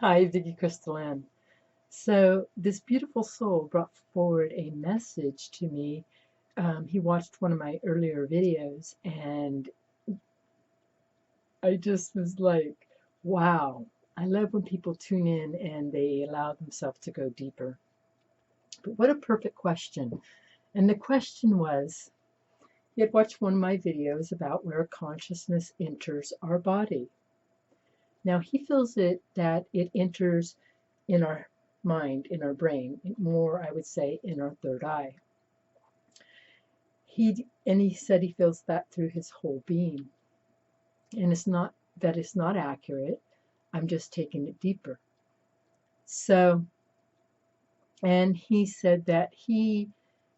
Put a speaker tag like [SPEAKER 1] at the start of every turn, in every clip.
[SPEAKER 1] Hi, Vickie Crystal. So this beautiful soul brought forward a message to me. He watched one of my earlier videos, and I just was like, wow. I love when people tune in and they allow themselves to go deeper. But what a perfect question. And the question was, he had watched one of my videos about where consciousness enters our body. Now he feels that it enters in our mind, in our brain, more I would say in our third eye. He said he feels that through his whole being. And it's not that it's not accurate. I'm just taking it deeper. So, and he said that he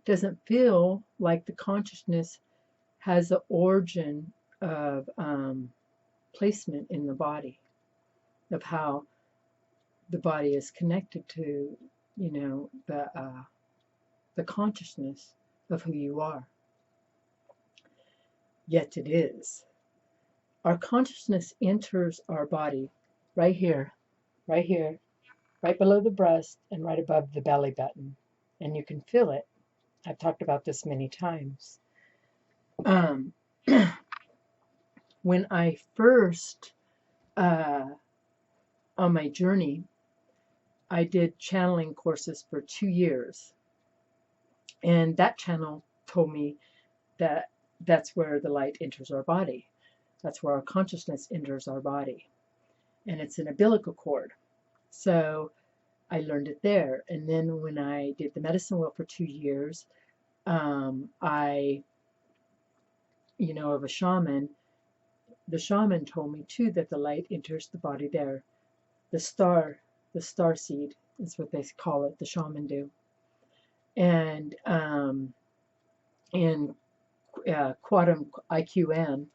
[SPEAKER 1] doesn't feel like the consciousness has the origin of placement in the body, of how the body is connected to, the consciousness of who you are. Yet it is. Our consciousness enters our body right here, right below the breast and right above the belly button. And you can feel it. I've talked about this many times. Um, when I first, on my journey, I did channeling courses for 2 years. And that channel told me that that's where the light enters our body. That's where our consciousness enters our body. And it's an umbilical cord. So I learned it there. And then when I did the medicine wheel for 2 years, I, of a shaman, the shaman told me too that the light enters the body there. The star seed is what they call it, the shaman do. And in quantum IQM,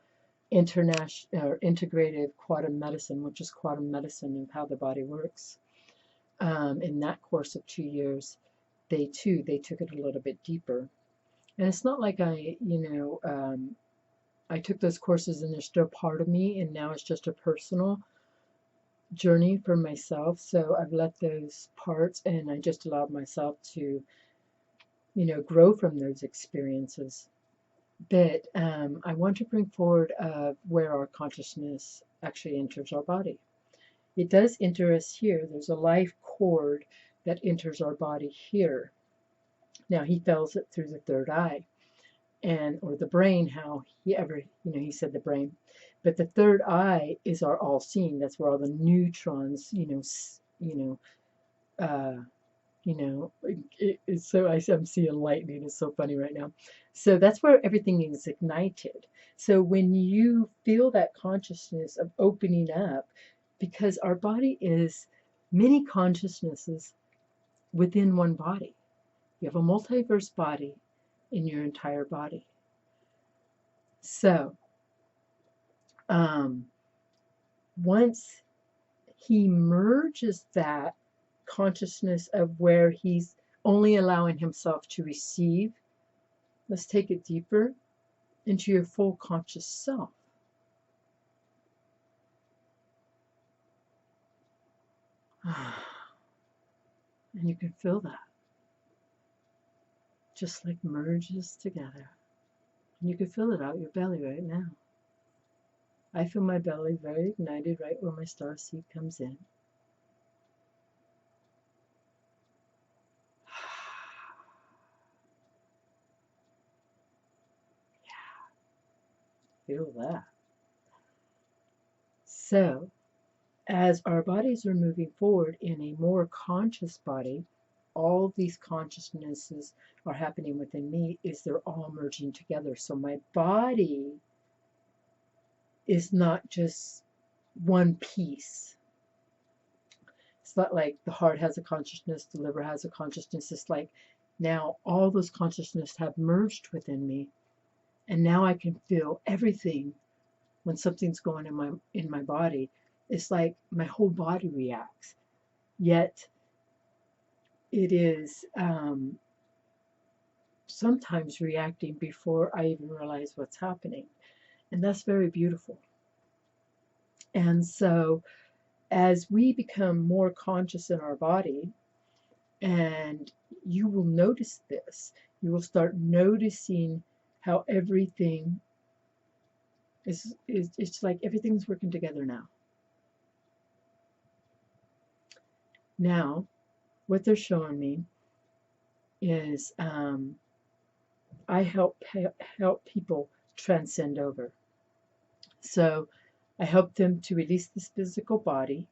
[SPEAKER 1] international or integrative quantum medicine, which is quantum medicine and how the body works. In that course of 2 years, they took it a little bit deeper. And it's not like I took those courses and they're still part of me, and now it's just a personal journey for myself. So I've let those parts, and I just allowed myself to, grow from those experiences. But I want to bring forward where our consciousness actually enters our body. It does enter us here. There's a life cord that enters our body here. Now he feels it through the third eye, or the brain. How he said the brain, but the third eye is our all-seeing. That's where all the neutrons, it's so I'm seeing lightning. It's so funny right now. So that's where everything is ignited. So when you feel that consciousness of opening up, because our body is many consciousnesses within one body. You have a multiverse body in your entire body. So once he merges that consciousness of where he's only allowing himself to receive, let's take it deeper into your full conscious self. And you can feel that just like merges together. And you can feel it out your belly right now. I feel my belly very ignited right where my star seed comes in. Feel that. So, as our bodies are moving forward in a more conscious body, all these consciousnesses are happening within me, they're all merging together. So my body is not just one piece. It's not like the heart has a consciousness, the liver has a consciousness. It's like now all those consciousnesses have merged within me, and now I can feel everything. When something's going in my body, it's like my whole body reacts. Yet it is sometimes reacting before I even realize what's happening. And that's very beautiful. And so as we become more conscious in our body, and you will notice this, you will start noticing how everything is it's like everything's working together now. Now, what they're showing me is I help people transcend over. So I help them to release this physical body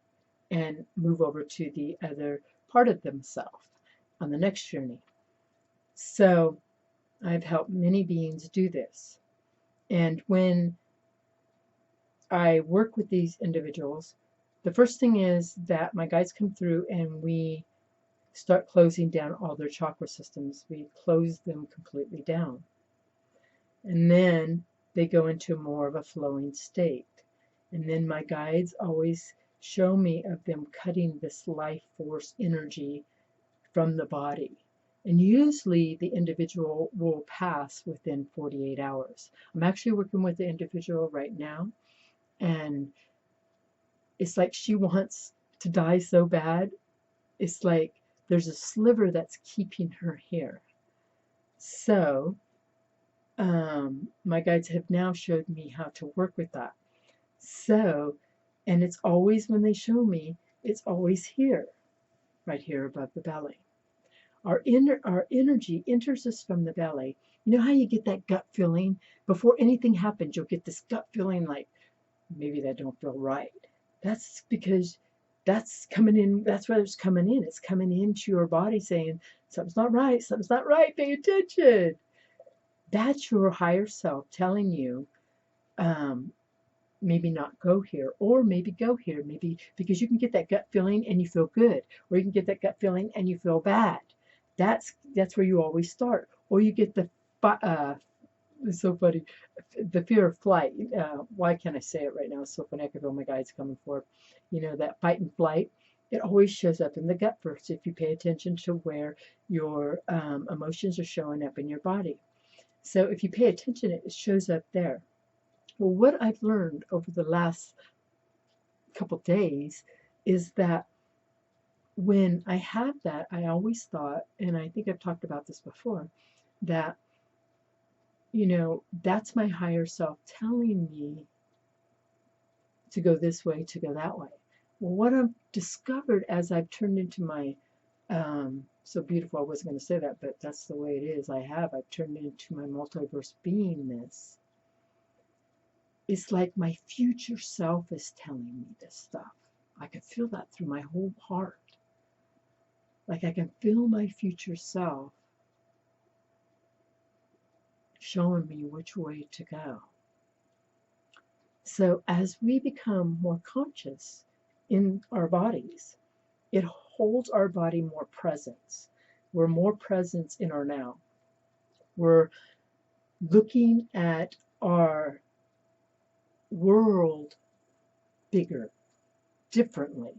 [SPEAKER 1] and move over to the other part of themselves on the next journey. So I've helped many beings do this. And when I work with these individuals, the first thing is that my guides come through and we start closing down all their chakra systems. We close them completely down. And then they go into more of a flowing state. And then my guides always show me of them cutting this life force energy from the body. And usually the individual will pass within 48 hours. I'm actually working with the individual right now, and it's like she wants to die so bad. It's like there's a sliver that's keeping her here. So my guides have now showed me how to work with that. So, and it's always, when they show me, it's always here, right here above the belly. Our energy enters us from the belly. You know how you get that gut feeling? Before anything happens, you'll get this gut feeling like, maybe that don't feel right. That's because that's coming in, that's where it's coming in. It's coming into your body saying, something's not right, pay attention. That's your higher self telling you, maybe not go here, or maybe go here, maybe because you can get that gut feeling and you feel good, or you can get that gut feeling and you feel bad. That's where you always start. Or you get the it's so funny, the fear of flight. Why can't I say it right now? It's so funny. I can feel my guides coming forward. You know, that fight and flight. It always shows up in the gut first if you pay attention to where your emotions are showing up in your body. So if you pay attention, it shows up there. Well, what I've learned over the last couple days is that when I have that, I always thought, and I think I've talked about this before, that, you know, that's my higher self telling me to go this way, to go that way. Well, what I've discovered as I've turned into my, so beautiful, I wasn't going to say that, but that's the way it is. I've turned into my multiverse beingness. It's like my future self is telling me this stuff. I can feel that through my whole heart. Like I can feel my future self showing me which way to go. So as we become more conscious in our bodies, it holds our body more presence. We're more presence in our now. We're looking at our world bigger, differently,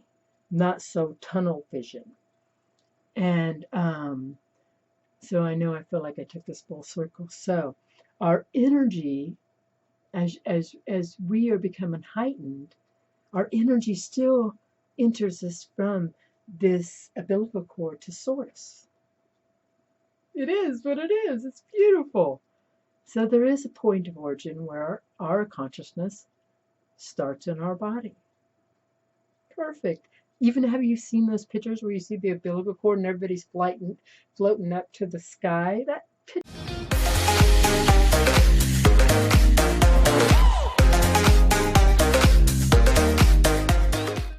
[SPEAKER 1] not so tunnel vision. And so I know I feel like I took this full circle. So our energy, as we are becoming heightened, our energy still enters us from this umbilical cord to source. It is what it is. It's beautiful. So there is a point of origin where our consciousness starts in our body. Perfect. Even have you seen those pictures where you see the umbilical cord and everybody's floating up to the sky?